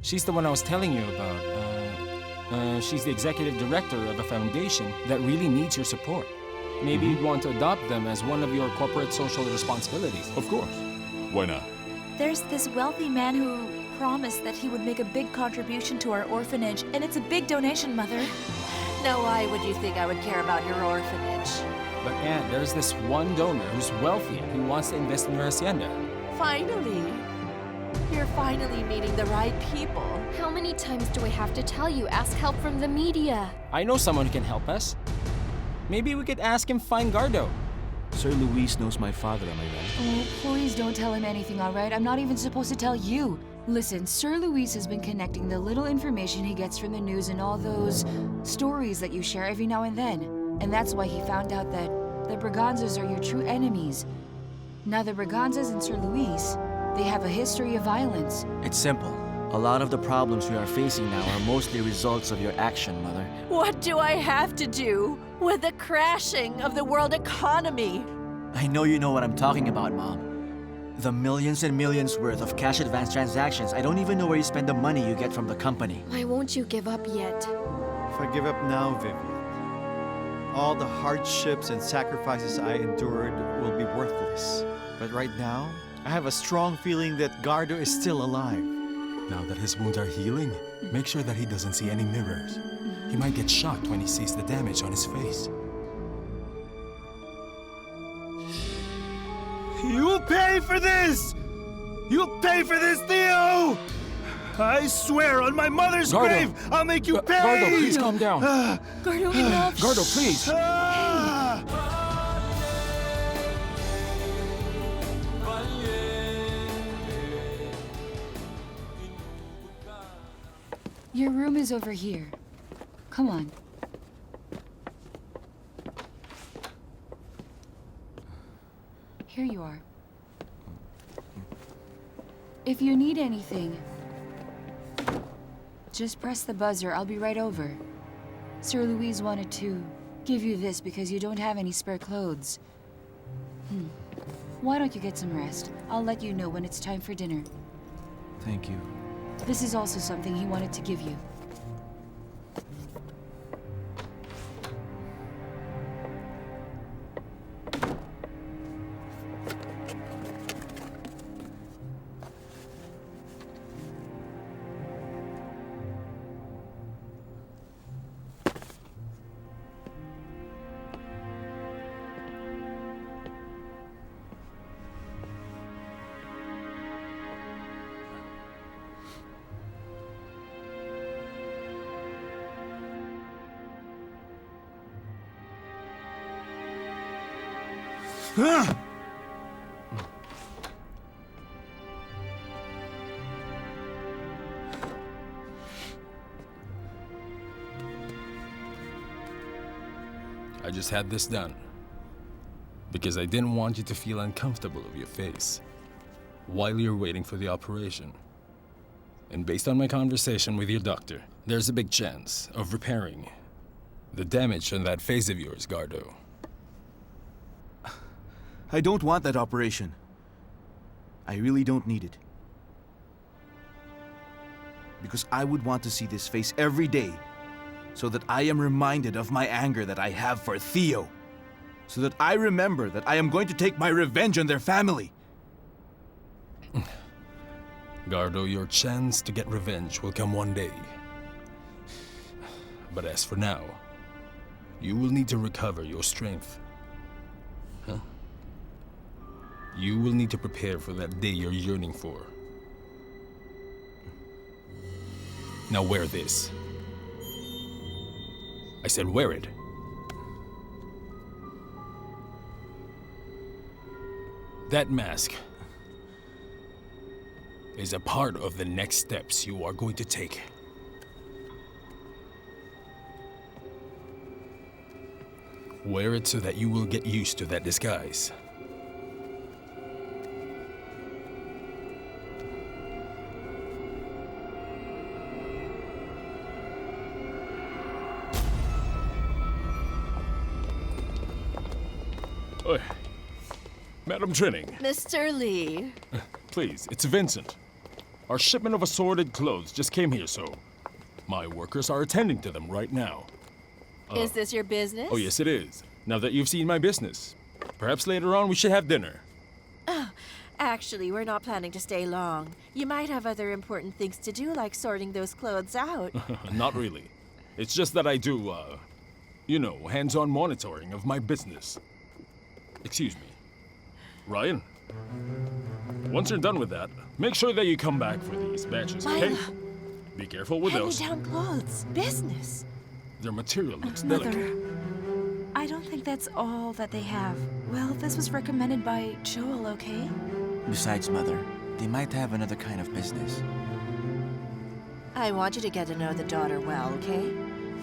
She's the one I was telling you about. She's the executive director of a foundation that really needs your support. Maybe you'd want to adopt them as one of your corporate social responsibilities. Of course. Why not? There's this wealthy man who promised that he would make a big contribution to our orphanage, and it's a big donation, Mother. Now why would you think I would care about your orphanage? But Anne, there's this one donor who's wealthy and who wants to invest in your hacienda. Finally. You're finally meeting the right people. How many times do I have to tell you? Ask help from the media. I know someone who can help us. Maybe we could ask him find Gardo. Sir Luis knows my father, am I right? Oh, please don't tell him anything, all right? I'm not even supposed to tell you. Listen, Sir Luis has been connecting the little information he gets from the news and all those stories that you share every now and then. And that's why he found out that the Braganzas are your true enemies. Now, the Braganzas and Sir Luis, they have a history of violence. It's simple. A lot of the problems we are facing now are mostly results of your action, Mother. What do I have to do with the crashing of the world economy? I know you know what I'm talking about, Mom. The millions and millions worth of cash advance transactions. I don't even know where you spend the money you get from the company. Why won't you give up yet? If I give up now, Vivian, all the hardships and sacrifices I endured will be worthless. But right now, I have a strong feeling that Gardo is still alive. Now that his wounds are healing, make sure that he doesn't see any mirrors. He might get shocked when he sees the damage on his face. You'll pay for this! You'll pay for this, Theo! I swear on my mother's Gardo. grave, I'll make you pay! Gardo, please calm down. Gardo, enough. Gardo, please. Your room is over here. Come on. Here you are. If you need anything, just press the buzzer. I'll be right over. Sir Luis wanted to give you this because you don't have any spare clothes. Why don't you get some rest? I'll let you know when it's time for dinner. Thank you. This is also something he wanted to give you. I just had this done because I didn't want you to feel uncomfortable with your face while you're waiting for the operation. And based on my conversation with your doctor, there's a big chance of repairing the damage on that face of yours, Gardo. I don't want that operation. I really don't need it. Because I would want to see this face every day so that I am reminded of my anger that I have for Theo. So that I remember that I am going to take my revenge on their family. Gardo, your chance to get revenge will come one day. But as for now, you will need to recover your strength. Huh? You will need to prepare for that day you're yearning for. Now wear this. I said wear it. That mask is a part of the next steps you are going to take. Wear it so that you will get used to that disguise. Oi, Madam Trining. Mr. Lee. Please, it's Vincent. Our shipment of assorted clothes just came here, so my workers are attending to them right now. Is this your business? Oh, yes, it is. Now that you've seen my business, perhaps later on we should have dinner. Actually, we're not planning to stay long. You might have other important things to do, like sorting those clothes out. Not really. It's just that I do, hands-on monitoring of my business. Excuse me. Ryan, once you're done with that, make sure that you come back for these batches, okay? Mila. Be careful with those. Hand-me-down clothes. Business. Their material looks Mother, delicate. I don't think that's all that they have. Well, this was recommended by Joel, okay? Besides, Mother, they might have another kind of business. I want you to get to know the daughter well, okay?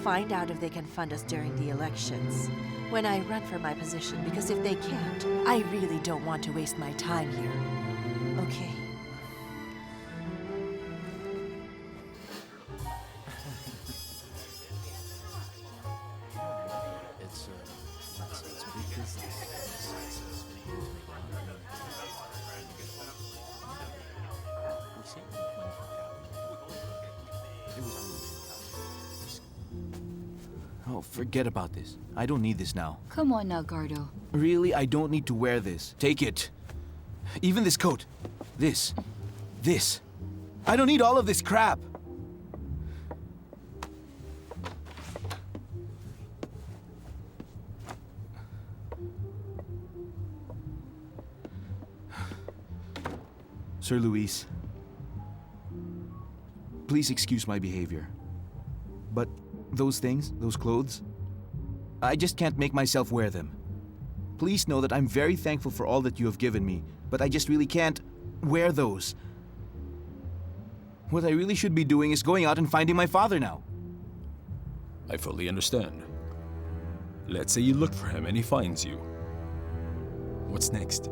Find out if they can fund us during the elections. When I run for my position, because if they can't, I really don't want to waste my time here. Okay. Oh, forget about this. I don't need this now. Come on now, Gardo. Really, I don't need to wear this. Take it. Even this coat. This. I don't need all of this crap. Sir Luis, please excuse my behavior. But those things, those clothes, I just can't make myself wear them. Please know that I'm very thankful for all that you have given me, but I just really can't wear those. What I really should be doing is going out and finding my father now. I fully understand. Let's say you look for him and he finds you. What's next?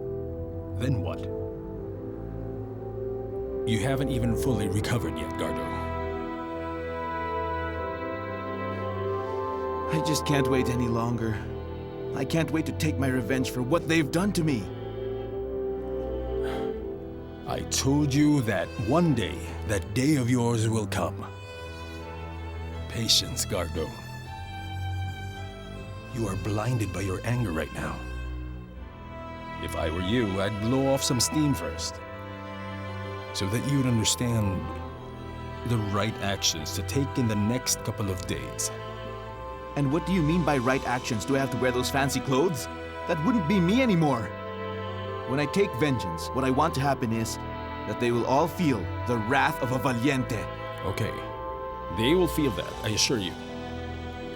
Then what? You haven't even fully recovered yet, Gardo. I just can't wait any longer. I can't wait to take my revenge for what they've done to me. I told you that one day, that day of yours will come. Patience, Gardo. You are blinded by your anger right now. If I were you, I'd blow off some steam first, so that you'd understand the right actions to take in the next couple of days. And what do you mean by right actions? Do I have to wear those fancy clothes? That wouldn't be me anymore. When I take vengeance, what I want to happen is that they will all feel the wrath of a Valiente. Okay, they will feel that, I assure you.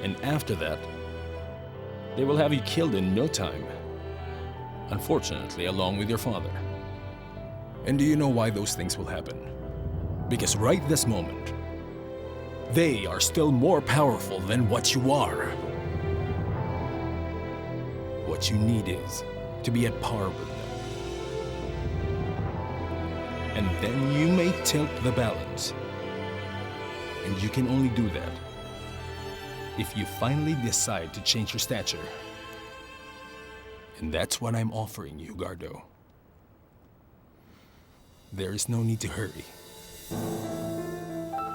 And after that, they will have you killed in no time. Unfortunately, along with your father. And do you know why those things will happen? Because right this moment, they are still more powerful than what you are. What you need is to be at par with them. And then you may tilt the balance. And you can only do that if you finally decide to change your stature. And that's what I'm offering you, Gardo. There is no need to hurry.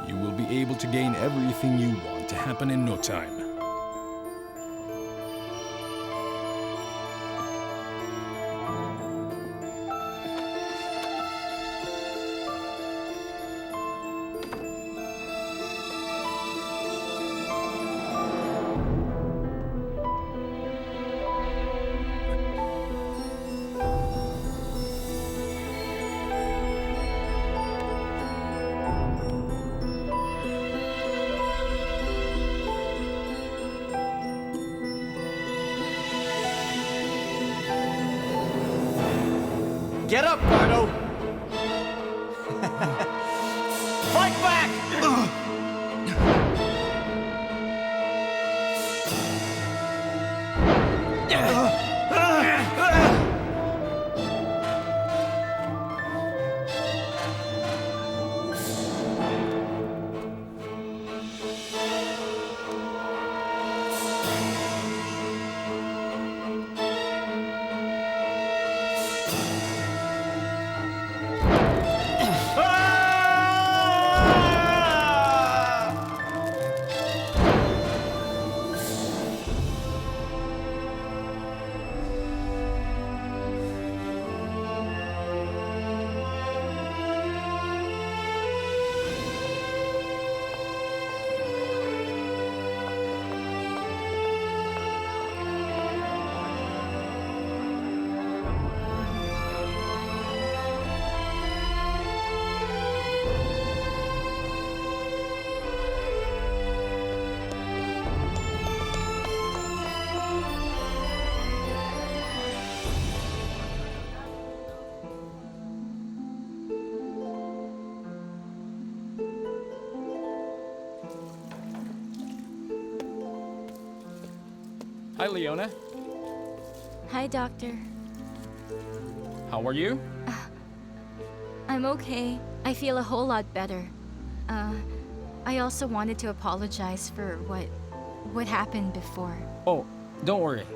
You will be able to gain everything you want to happen in no time. Get up, Gardo! Fight back! Leona. Hi, Doctor. How are you? I'm okay. I feel a whole lot better. I also wanted to apologize for what happened before. Oh, don't worry.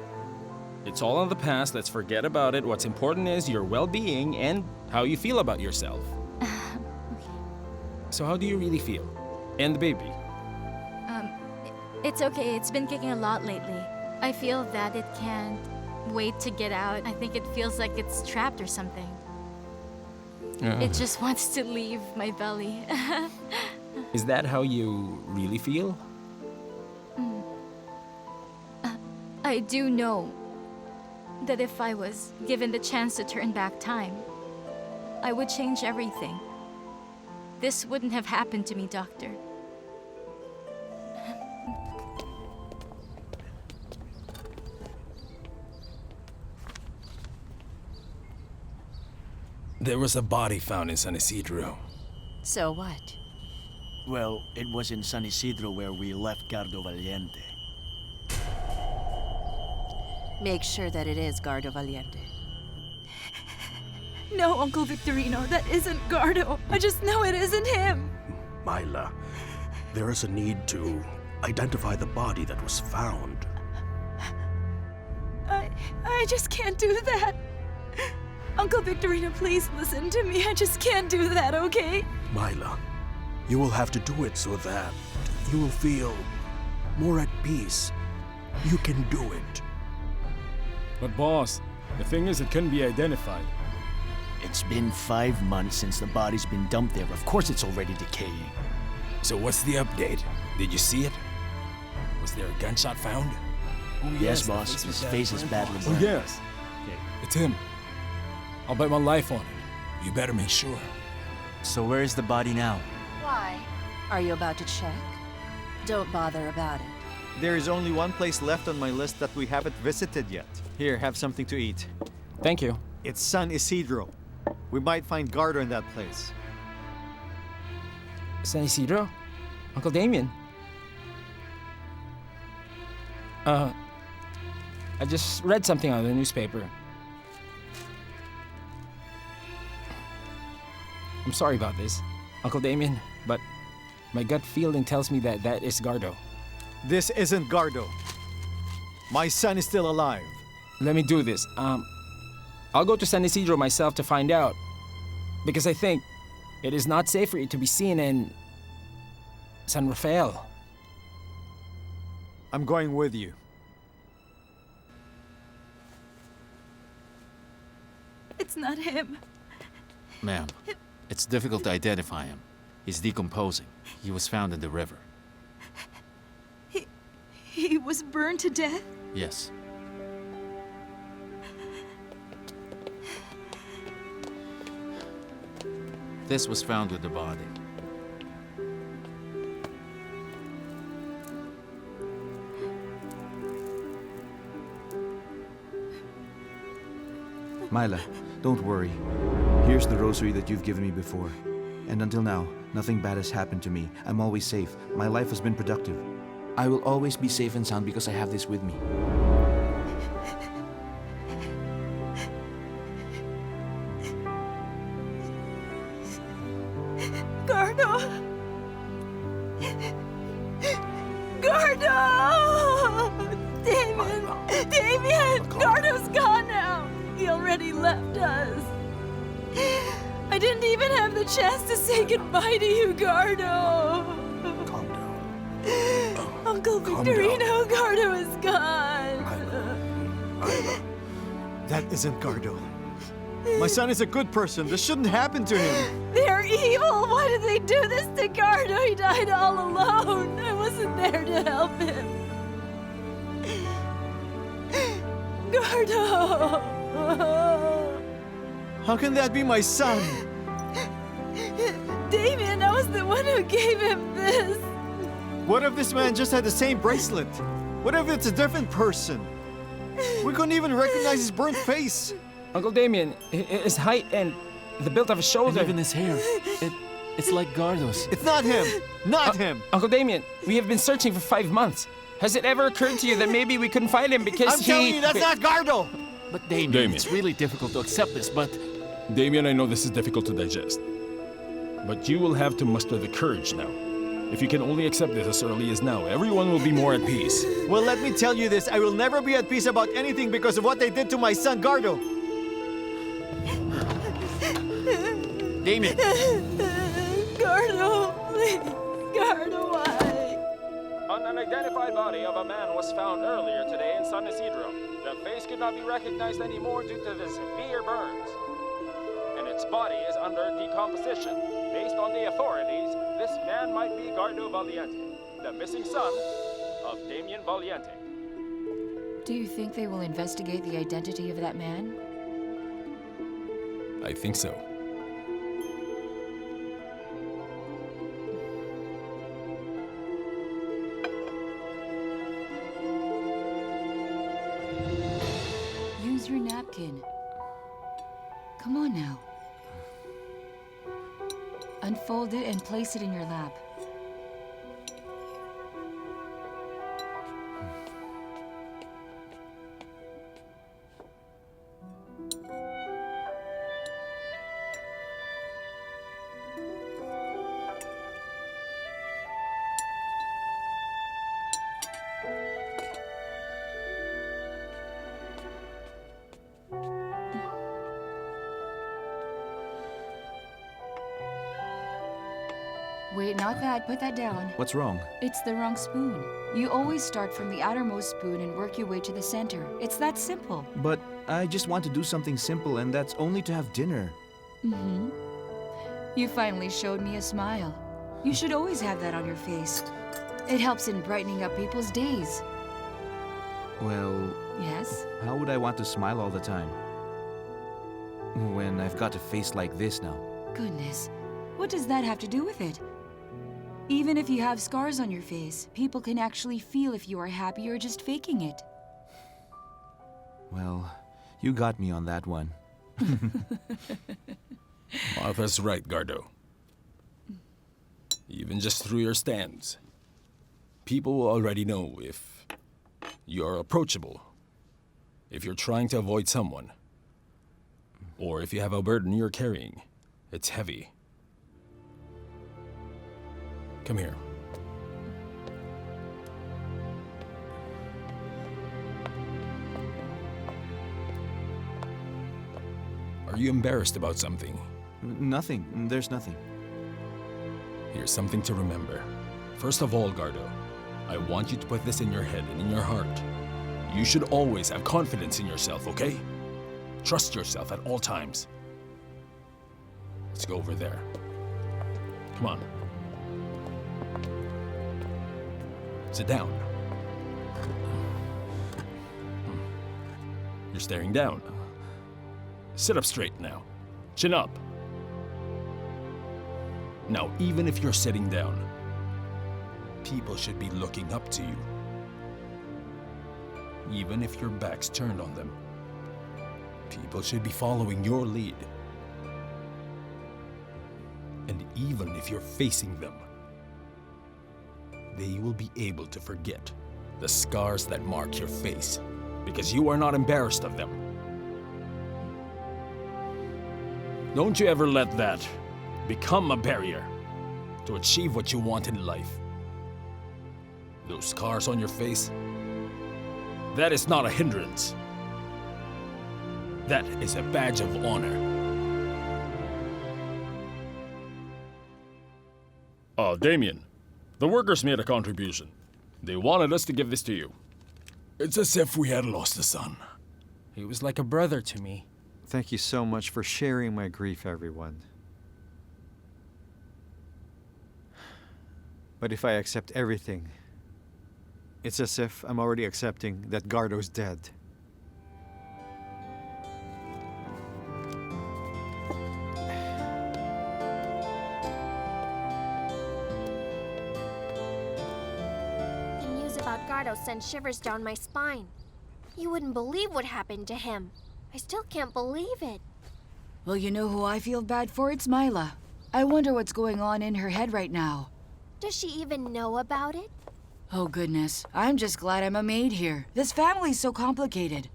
It's all in the past. Let's forget about it. What's important is your well-being and how you feel about yourself. So how do you really feel? And the baby? It's okay. It's been kicking a lot lately. I feel that it can't wait to get out. I think it feels like it's trapped or something. It just wants to leave my belly. Is that how you really feel? I do know that if I was given the chance to turn back time, I would change everything. This wouldn't have happened to me, Doctor. There was a body found in San Isidro. So what? Well, it was in San Isidro where we left Gardo Valiente. Make sure that it is Gardo Valiente. No, Uncle Victorino, that isn't Gardo. I just know it isn't him. Myla, there is a need to identify the body that was found. I just can't do that. Uncle Victorino, please listen to me. I just can't do that, okay? Myla, you will have to do it so that you will feel more at peace. You can do it. But boss, the thing is it couldn't be identified. It's been 5 months since the body's been dumped there. Of course it's already decaying. So what's the update? Did you see it? Was there a gunshot found? Oh, Yes, boss. His face is badly Oh, burned. yes. It's him. I'll bet my life on it. You better make sure. So where is the body now? Why? Are you about to check? Don't bother about it. There is only one place left on my list that we haven't visited yet. Here, have something to eat. Thank you. It's San Isidro. We might find Gardo in that place. San Isidro? Uncle Damian? I just read something on the newspaper. I'm sorry about this, Uncle Damian, but my gut feeling tells me that that is Gardo. This isn't Gardo. My son is still alive. Let me do this. I'll go to San Isidro myself to find out. Because I think it is not safe for you to be seen in San Rafael. I'm going with you. It's not him. Ma'am, it's difficult to identify him. He's decomposing. He was found in the river. He was burned to death? Yes. This was found with the body. Myla, don't worry. Here's the rosary that you've given me before. And until now, nothing bad has happened to me. I'm always safe. My life has been productive. I will always be safe and sound because I have this with me. Gardo! Gardo! Damian! Damian! Gardo's gone now! He already left us. I didn't even have the chance to say goodbye to you, Gardo. Calm down. Uncle Calm Victorino, Gardo is gone. Myla. That isn't Gardo. My son is a good person. This shouldn't happen to him. They're evil. Why did they do this to Gardo? He died all alone. I wasn't there to help him. Gardo! How can that be my son? Damian, I was the one who gave him this. What if this man just had the same bracelet? What if it's a different person? We couldn't even recognize his burnt face. Uncle Damian, his height and the build of his shoulder. And even his hair. It's like Gardo's. It's not him. Not him. Uncle Damian, we have been searching for 5 months. Has it ever occurred to you that maybe we couldn't find him because I'm telling you, that's not Gardo! But Damian, Damian. it's really difficult to accept this, but Damian, I know this is difficult to digest. But you will have to muster the courage now. If you can only accept this as early as now, everyone will be more at peace. Well, let me tell you this. I will never be at peace about anything because of what they did to my son, Gardo. Damian, Gardo, please. Gardo, why? An unidentified body of a man was found earlier today in San Isidro. The face could not be recognized anymore due to the severe burns. And its body is under decomposition. Based on the authorities, this man might be Gardo Valiente, the missing son of Damian Valiente. Do you think they will investigate the identity of that man? I think so. Use your napkin. Come on now. Unfold it and place it in your lap. Wait, not that. Put that down. What's wrong? It's the wrong spoon. You always start from the outermost spoon and work your way to the center. It's that simple. But I just want to do something simple, and that's only to have dinner. Mm-hmm. You finally showed me a smile. You should always have that on your face. It helps in brightening up people's days. Well, Yes? how would I want to smile all the time? When I've got a face like this now. Goodness. What does that have to do with it? Even if you have scars on your face, people can actually feel if you are happy or just faking it. Well, you got me on that one. Martha's right, Gardo. Even just through your stands, people will already know if you're approachable, if you're trying to avoid someone, or if you have a burden you're carrying. It's heavy. Come here. Are you embarrassed about something? Nothing. There's nothing. Here's something to remember. First of all, Gardo, I want you to put this in your head and in your heart. You should always have confidence in yourself, okay? Trust yourself at all times. Let's go over there. Come on. Sit down. You're staring down. Sit up straight now. Chin up. Now, even if you're sitting down, people should be looking up to you. Even if your back's turned on them, people should be following your lead. And even if you're facing them, they will be able to forget the scars that mark your face, because you are not embarrassed of them. Don't you ever let that become a barrier to achieve what you want in life. Those scars on your face, that is not a hindrance. That is a badge of honor. Damian, the workers made a contribution. They wanted us to give this to you. It's as if we had lost a son. He was like a brother to me. Thank you so much for sharing my grief, everyone. But if I accept everything, it's as if I'm already accepting that Gardo's dead. The news about Gardo sent shivers down my spine. You wouldn't believe what happened to him. I still can't believe it. Well, you know who I feel bad for? It's Myla. I wonder what's going on in her head right now. Does she even know about it? Oh, goodness. I'm just glad I'm a maid here. This family's so complicated.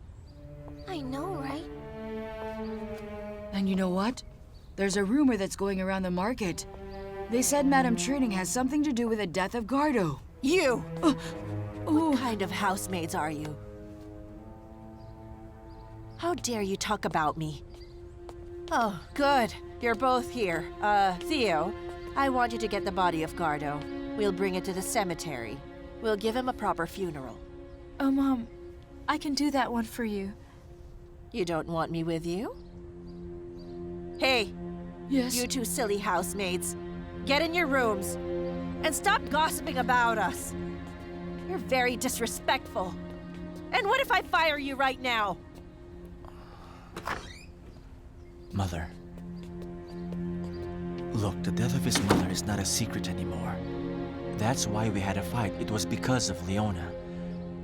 I know, right? And you know what? There's a rumor that's going around the market. They said Madame Trining has something to do with the death of Gardo. You! What kind of housemaids are you? How dare you talk about me? Oh, good. You're both here. Theo, I want you to get the body of Gardo. We'll bring it to the cemetery. We'll give him a proper funeral. Oh, Mom, I can do that one for you. You don't want me with you? Hey! Yes? You two silly housemaids. Get in your rooms. And stop gossiping about us. You're very disrespectful. And what if I fire you right now? Mother. Look, the death of his mother is not a secret anymore. That's why we had a fight. It was because of Leona.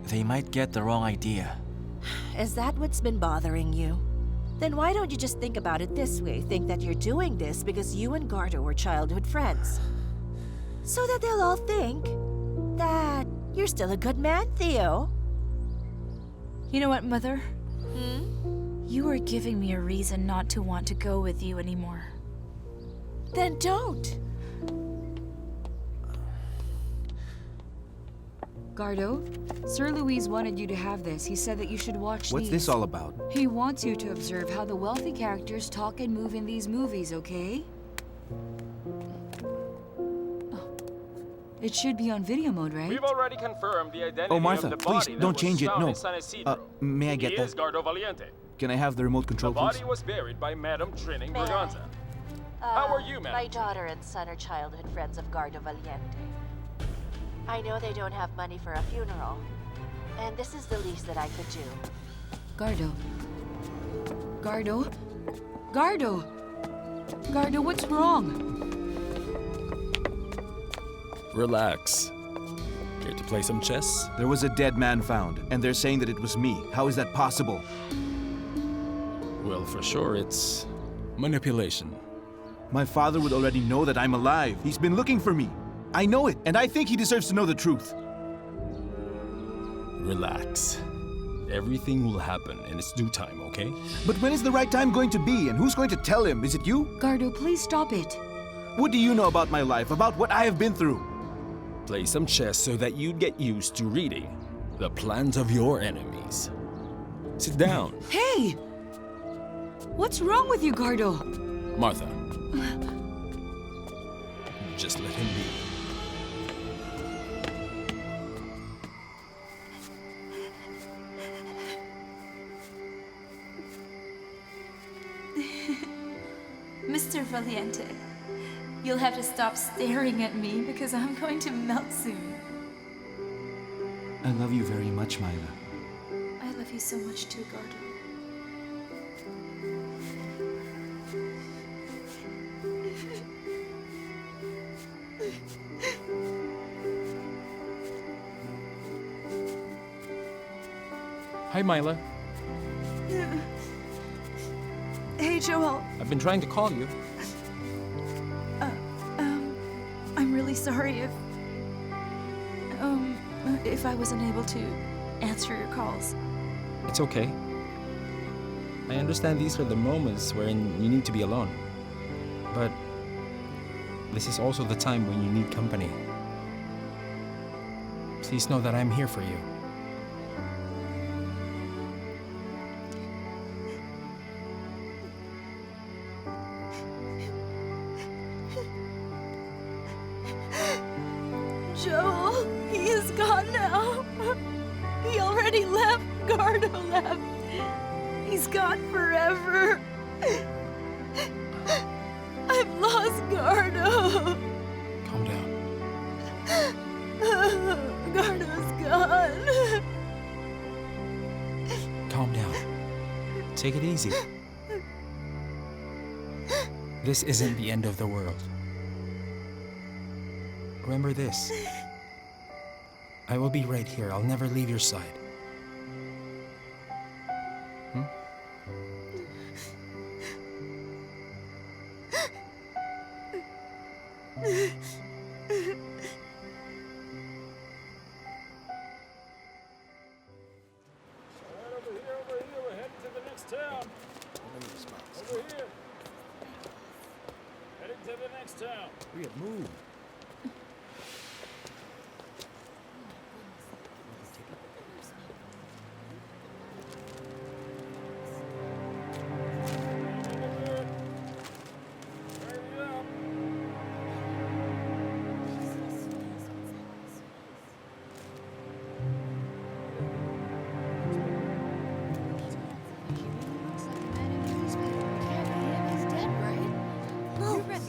They might get the wrong idea. Is that what's been bothering you? Then why don't you just think about it this way? Think that you're doing this because you and Gardo were childhood friends. So that they'll all think that you're still a good man, Theo. You know what, Mother? You are giving me a reason not to want to go with you anymore. Then don't. Gardo, Sir Louise wanted you to have this. He said that you should watch What's these. this all about? He wants you to observe how the wealthy characters talk and move in these movies, okay? Oh. It should be on video mode, right? We've already confirmed the identity Oh, Martha, of the please, body don't that change was it, found no. in San Isidro. May I get He that? is Gardo Valiente. Can I have the remote The control, body please? was buried by Madame Trining May I? Braganza. How are you, My madam? daughter and son are childhood friends of Gardo Valiente. I know they don't have money for a funeral, and this is the least that I could do. Gardo. Gardo? Gardo! Gardo, what's wrong? Relax. Here to play some chess? There was a dead man found, and they're saying that it was me. How is that possible? Well, for sure, it's manipulation. My father would already know that I'm alive. He's been looking for me. I know it, and I think he deserves to know the truth. Relax. Everything will happen in its due time, okay? But when is the right time going to be, and who's going to tell him? Is it you? Gardo, please stop it. What do you know about my life, about what I have been through? Play some chess so that you'd get used to reading the plans of your enemies. Sit down. Hey! What's wrong with you, Gardo? Martha. Just let him be. Mr. Valiente, you'll have to stop staring at me because I'm going to melt soon. I love you very much, Myla. I love you so much too, Gardo. Hi, Myla. Hey, Joel. I've been trying to call you. I'm really sorry if I wasn't able to answer your calls. It's okay. I understand these are the moments wherein you need to be alone. But this is also the time when you need company. Please know that I'm here for you. Joel, he is gone now. He already left. Gardo left. He's gone forever. I've lost Gardo. Calm down. Gardo's gone. Calm down. Take it easy. This isn't the end of the world. Remember this. I will be right here. I'll never leave your side. It's down. Rhea, move.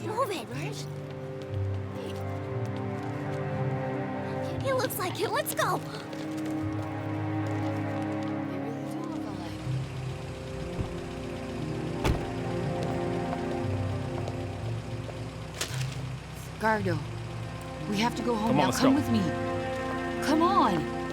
Move it. It looks like it. Let's go. Gardo, we have to go home Come on, now. let's Come go. with me. Come on.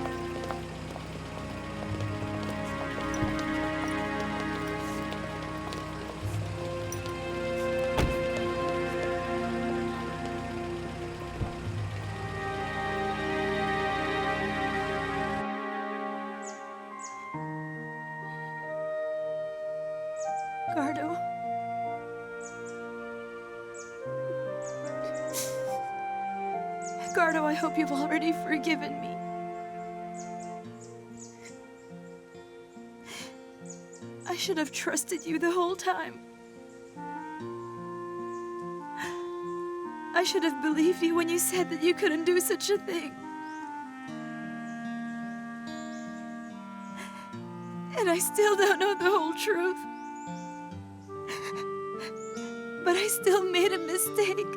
Gardo. Gardo, I hope you've already forgiven me. I should have trusted you the whole time. I should have believed you when you said that you couldn't do such a thing. And I still don't know the whole truth. But I still made a mistake.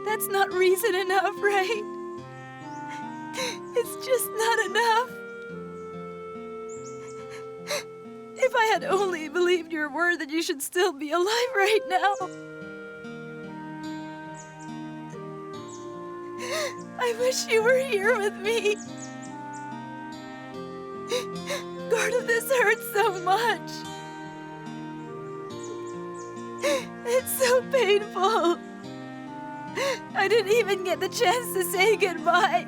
That's not reason enough, right? It's just not enough. If I had only believed your word that you should still be alive right now. I wish you were here with me. Gardo, this hurts so much. It's so painful. I didn't even get the chance to say goodbye.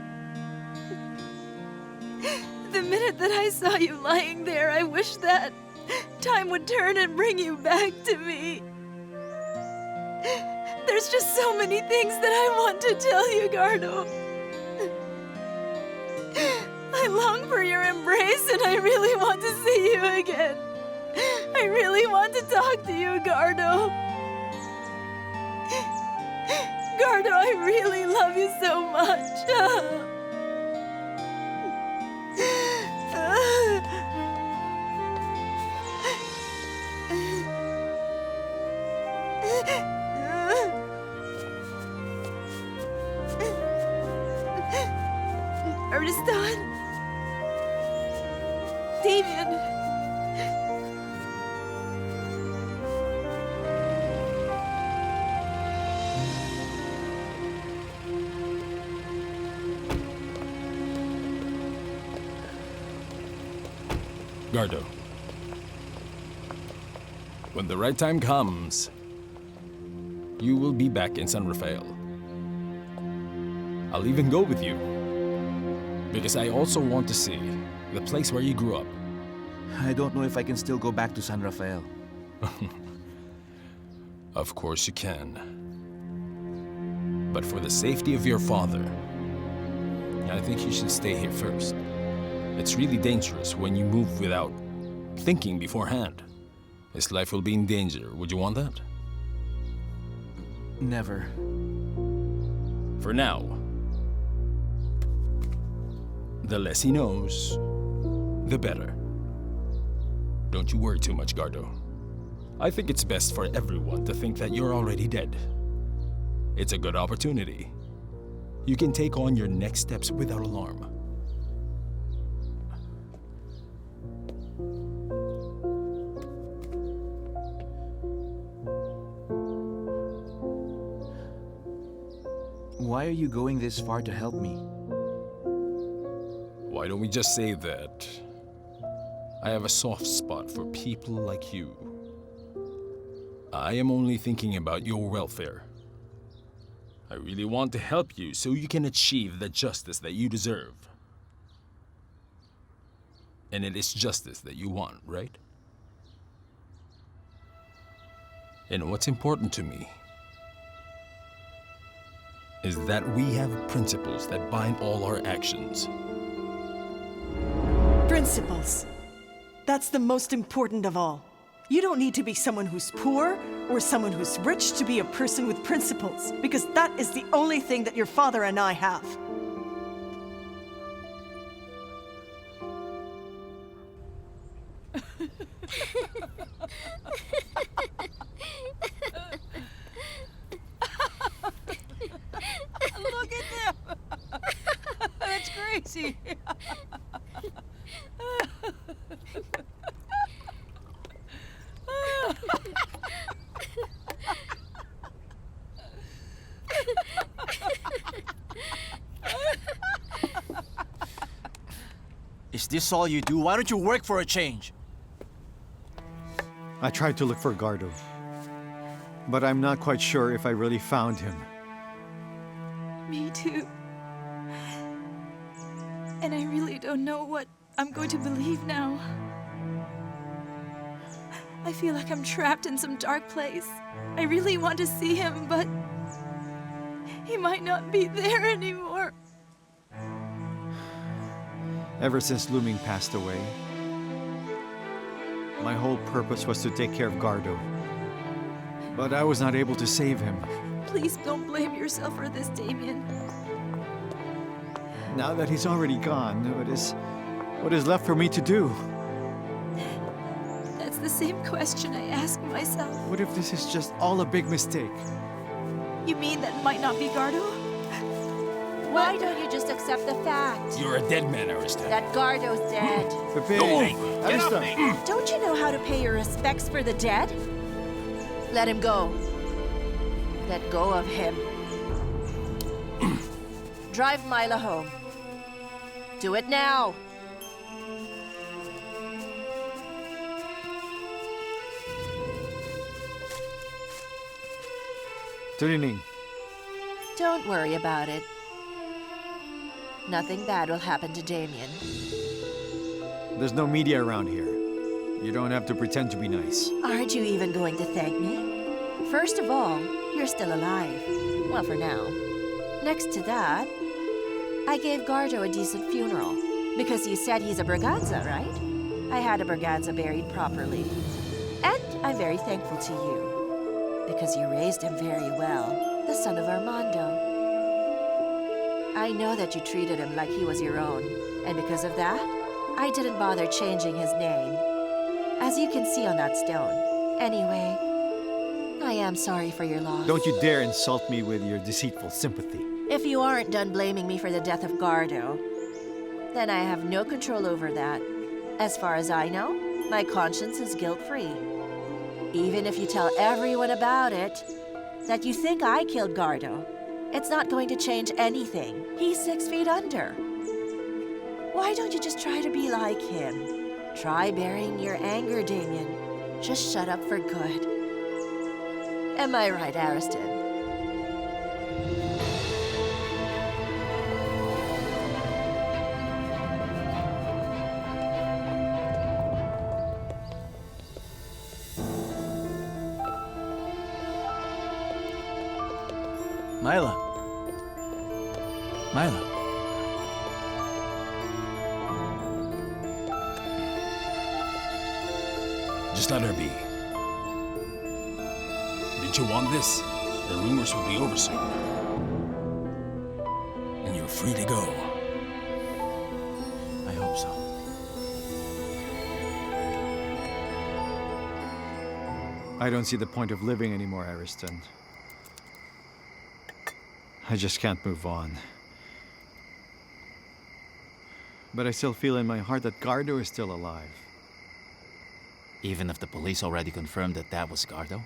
The minute that I saw you lying there, I wished that time would turn and bring you back to me. There's just so many things that I want to tell you, Gardo. I long for your embrace and I really want to see you again. I really want to talk to you, Gardo. Gardo, I really love you so much. Ernestine? Damian? Gardo. When the right time comes, you will be back in San Rafael. I'll even go with you. Because I also want to see the place where you grew up. I don't know if I can still go back to San Rafael. Of course you can. But for the safety of your father, I think you should stay here first. It's really dangerous when you move without thinking beforehand. His life will be in danger. Would you want that? Never. For now. The less he knows, the better. Don't you worry too much, Gardo. I think it's best for everyone to think that you're already dead. It's a good opportunity. You can take on your next steps without alarm. Why are you going this far to help me? Why don't we just say that I have a soft spot for people like you? I am only thinking about your welfare. I really want to help you so you can achieve the justice that you deserve. And it is justice that you want, right? And what's important to me is that we have principles that bind all our actions. Principles. That's the most important of all. You don't need to be someone who's poor or someone who's rich to be a person with principles, because that is the only thing that your father and I have. Look at them! That's crazy. Is this all you do? Why don't you work for a change? I tried to look for Gardo, but I'm not quite sure if I really found him. Me too. And I really don't know what I'm going to believe now. I feel like I'm trapped in some dark place. I really want to see him, but he might not be there anymore. Ever since Looming passed away, my whole purpose was to take care of Gardo. But I was not able to save him. Please don't blame yourself for this, Damian. Now that he's already gone, what is left for me to do? That's the same question I ask myself. What if this is just all a big mistake? You mean that might not be Gardo? Why don't you just accept the fact You're a dead man, Aristan. that Gardo's dead? Peping, Don't you know how to pay your respects for the dead? Let him go. Let go of him. Drive Mila home. Do it now. Trining, Don't worry about it. Nothing bad will happen to Damian. there's no media around here. You don't have to pretend to be nice. Aren't you even going to thank me? First of all, you're still alive. Well, for now. Next to that, I gave Gardo a decent funeral. Because you said he's a Braganza, right? I had a Braganza buried properly. And I'm very thankful to you. Because you raised him very well, the son of Armando. I know that you treated him like he was your own. And because of that, I didn't bother changing his name. As you can see on that stone. Anyway, I am sorry for your loss. Don't you dare insult me with your deceitful sympathy. If you aren't done blaming me for the death of Gardo, then I have no control over that. As far as I know, my conscience is guilt-free. Even if you tell everyone about it, that you think I killed Gardo, it's not going to change anything. He's 6 feet under. Why don't you just try to be like him? Try burying your anger, Damian. Just shut up for good. Am I right, Ariston? Mila. Mila. Just let her be. Didn't you want this? The rumors will be over soon. And you're free to go. I hope so. I don't see the point of living anymore, Ariston. I just can't move on. But I still feel in my heart that Gardo is still alive. Even if the police already confirmed that that was Gardo?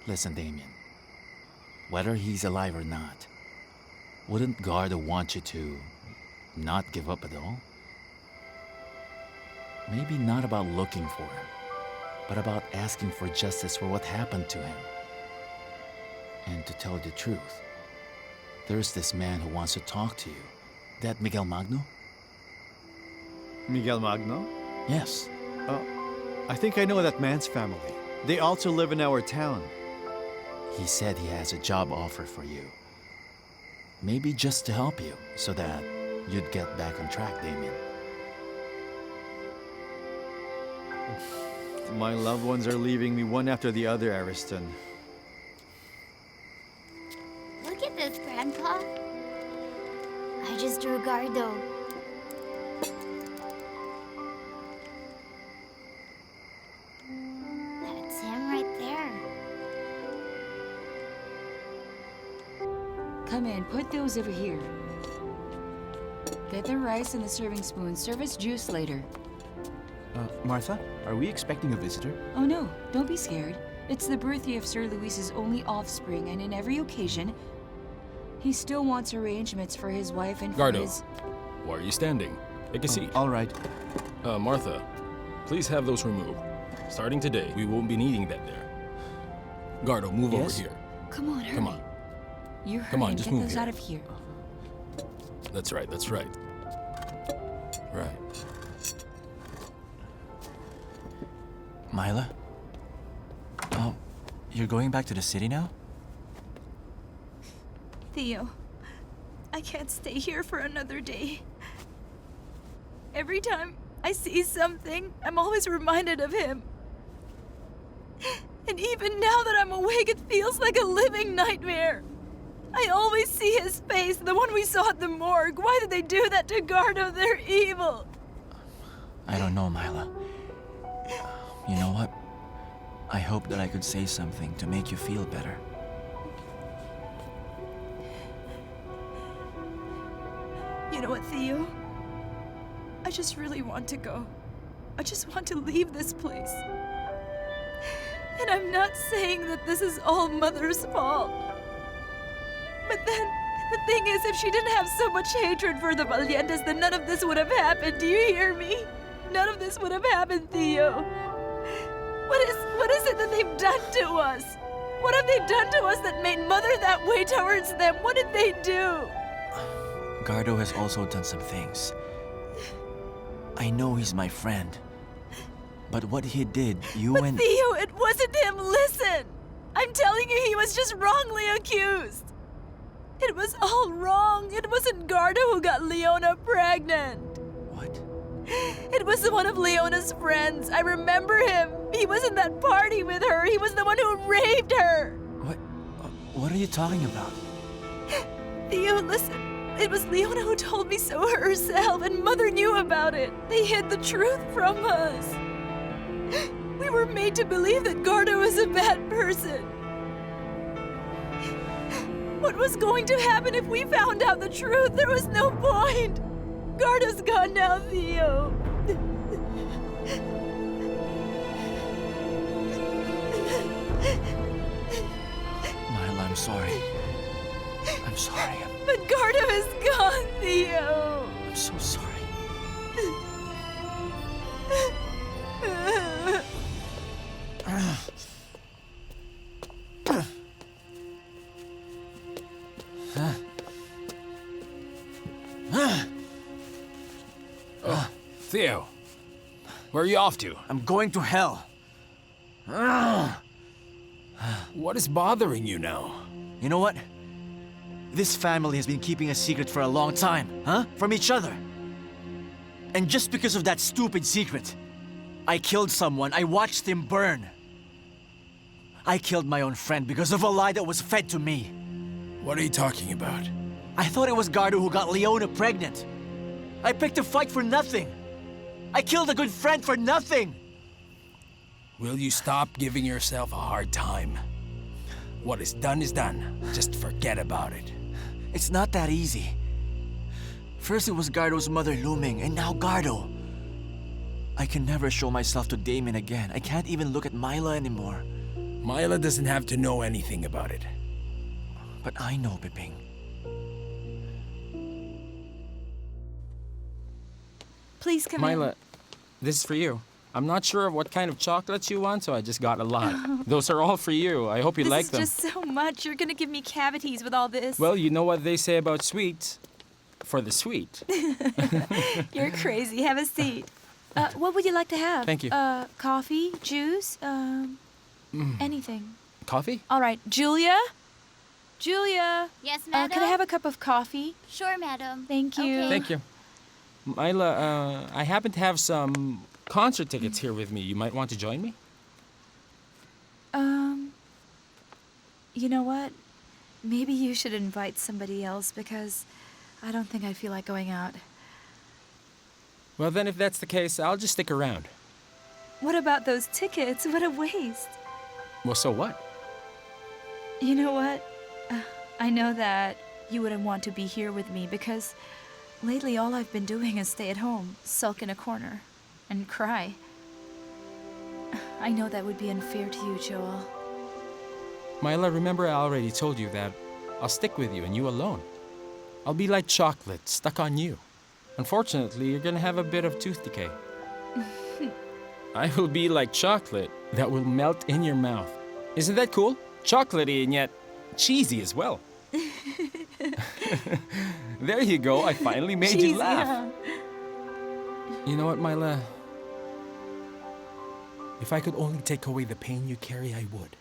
Listen, Damian. Whether he's alive or not, wouldn't Gardo want you to not give up at all? Maybe not about looking for him, but about asking for justice for what happened to him. And to tell you the truth, there's this man who wants to talk to you. That Miguel Magno? Miguel Magno? Yes. I think I know that man's family. They also live in our town. He said he has a job offer for you. Maybe just to help you, so that you'd get back on track, Damian. My loved ones are leaving me one after the other, Ariston. Look at this, Grandpa. I just drew Gardo. That's him right there. Come in, put those over here. Get the rice and the serving spoon. Serve us juice later. Martha, are we expecting a visitor? Oh no, don't be scared. It's the birthday of Sir Luis's only offspring, and in every occasion, he still wants arrangements for his wife and for Gardo, his... why are you standing? Take a seat. All right. Martha, please have those removed. Starting today, we won't be needing that there. Gardo, move over Yes? here. Come on, hurry. Come on. You're Come on, hurting. just Get move those here. out of here. That's right, that's right. Right. Myla? Oh, you're going back to the city now? Theo, I can't stay here for another day. Every time I see something, I'm always reminded of him. And even now that I'm awake, it feels like a living nightmare. I always see his face, the one we saw at the morgue. Why did they do that to Gardo? They're evil. I don't know, Myla. You know what? I hope that I could say something to make you feel better. You know what, Theo? I just really want to go. I just want to leave this place. And I'm not saying that this is all Mother's fault. But then, the thing is, if she didn't have so much hatred for the Valientes, then none of this would have happened. Do you hear me? None of this would have happened, Theo. What is it that they've done to us? What have they done to us that made Mother that way towards them? What did they do? Gardo has also done some things. I know he's my friend. But what he did, Theo, it wasn't him. Listen! I'm telling you, he was just wrongly accused. It was all wrong. It wasn't Gardo who got Leona pregnant. What? It was one of Leona's friends. I remember him. He was in that party with her. He was the one who raped her. What are you talking about? Theo, listen. It was Leona who told me so herself, and Mother knew about it. They hid the truth from us. We were made to believe that Gardo was a bad person. What was going to happen if we found out the truth? There was no point. Gardo's gone now, Theo. Myla, I'm sorry. I'm sorry. But Gardo is gone, Theo. I'm so sorry. Theo, where are you off to? I'm going to hell. What is bothering you now? You know what? This family has been keeping a secret for a long time, huh? From each other. And just because of that stupid secret, I killed someone. I watched him burn. I killed my own friend because of a lie that was fed to me. What are you talking about? I thought it was Gardo who got Leona pregnant. I picked a fight for nothing. I killed a good friend for nothing. Will you stop giving yourself a hard time? What is done is done. Just forget about it. It's not that easy. First it was Gardo's mother looming, and now Gardo. I can never show myself to Damian again. I can't even look at Myla anymore. Myla doesn't have to know anything about it. But I know, Peping. Please come Myla, this is for you. I'm not sure of what kind of chocolates you want, so I just got a lot. Those are all for you. I hope you like them. This is just so much. You're gonna give me cavities with all this. Well, you know what they say about sweets. For the sweet. You're crazy. Have a seat. What would you like to have? Thank you. Coffee, juice, anything. Coffee? All right, Julia? Julia? Yes, madam? Can I have a cup of coffee? Sure, madam. Thank you. Okay. Thank you. Myla, I happen to have some concert tickets here with me. You might want to join me? You know what? Maybe you should invite somebody else because I don't think I feel like going out. Well, then, if that's the case, I'll just stick around. What about those tickets? What a waste. Well, so what? You know what? I know that you wouldn't want to be here with me because lately all I've been doing is stay at home, sulk in a corner, and cry. I know that would be unfair to you, Joel. Myla, remember I already told you that I'll stick with you and you alone. I'll be like chocolate, stuck on you. Unfortunately, you're gonna have a bit of tooth decay. I will be like chocolate that will melt in your mouth. Isn't that cool? Chocolatey and yet cheesy as well. There you go, I finally made you laugh. You know what, Myla? If I could only take away the pain you carry, I would.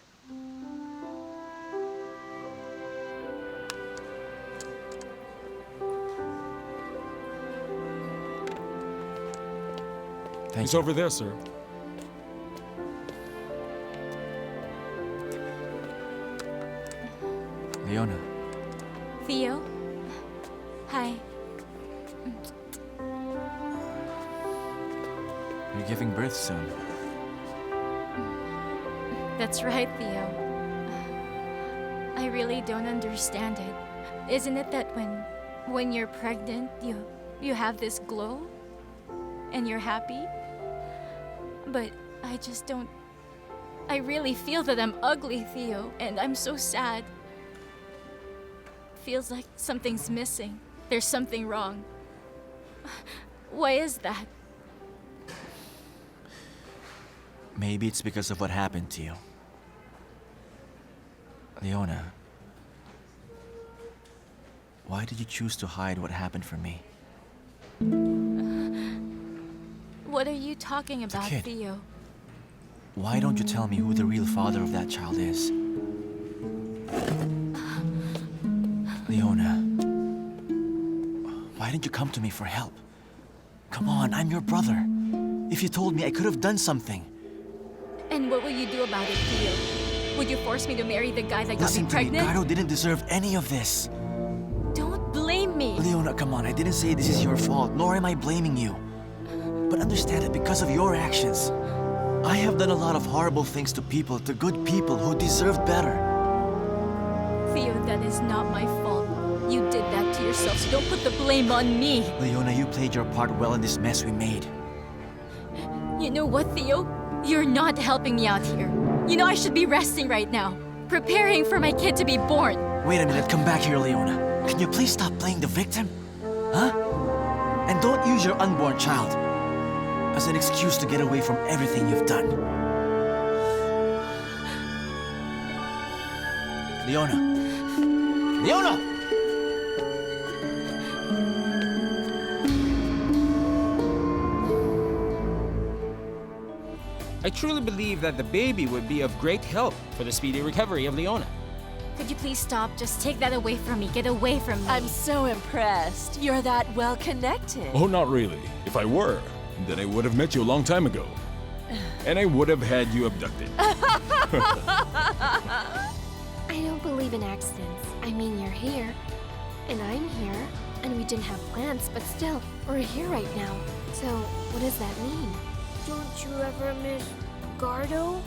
Thank It's you. over there, sir. Leona, Theo? Hi. you're giving birth soon. That's right, Theo. I really don't understand it. Isn't it that when you're pregnant, you have this glow? And you're happy? But I just don't... I really feel that I'm ugly, Theo, and I'm so sad. Feels like something's missing. There's something wrong. Why is that? Maybe it's because of what happened to you. Leona, why did you choose to hide what happened from me? What are you talking about, kid. Theo? Why don't you tell me who the real father of that child is? Leona, why didn't you come to me for help? Come on, I'm your brother. If you told me, I could have done something. And what will you do about it, Theo? Would you force me to marry the guy that got Listen me to me, pregnant? Gardo didn't deserve any of this. Don't blame me. Leona, come on, I didn't say this is your fault, nor am I blaming you. But understand that because of your actions, I have done a lot of horrible things to people, to good people who deserved better. Theo, that is not my fault. You did that to yourself, so don't put the blame on me. Leona, you played your part well in this mess we made. You know what, Theo? You're not helping me out here. You know I should be resting right now, preparing for my kid to be born. Wait a minute, come back here, Leona. Can you please stop playing the victim? Huh? And don't use your unborn child as an excuse to get away from everything you've done. Leona! Leona! I truly believe that the baby would be of great help for the speedy recovery of Leona. Could you please stop? Just take that away from me. Get away from me. I'm so impressed. You're that well connected. Oh, not really. If I were, then I would have met you a long time ago. And I would have had you abducted. I don't believe in accidents. I mean, you're here, and I'm here, and we didn't have plans, but still, we're here right now. So, what does that mean? Don't you ever miss Gardo?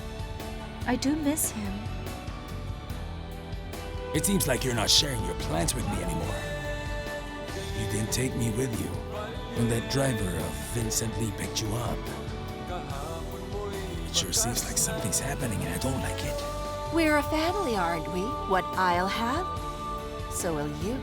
I do miss him. It seems like you're not sharing your plans with me anymore. You didn't take me with you when that driver of Vincent Lee picked you up. It sure seems like something's happening and I don't like it. We're a family, aren't we? What I'll have, so will you.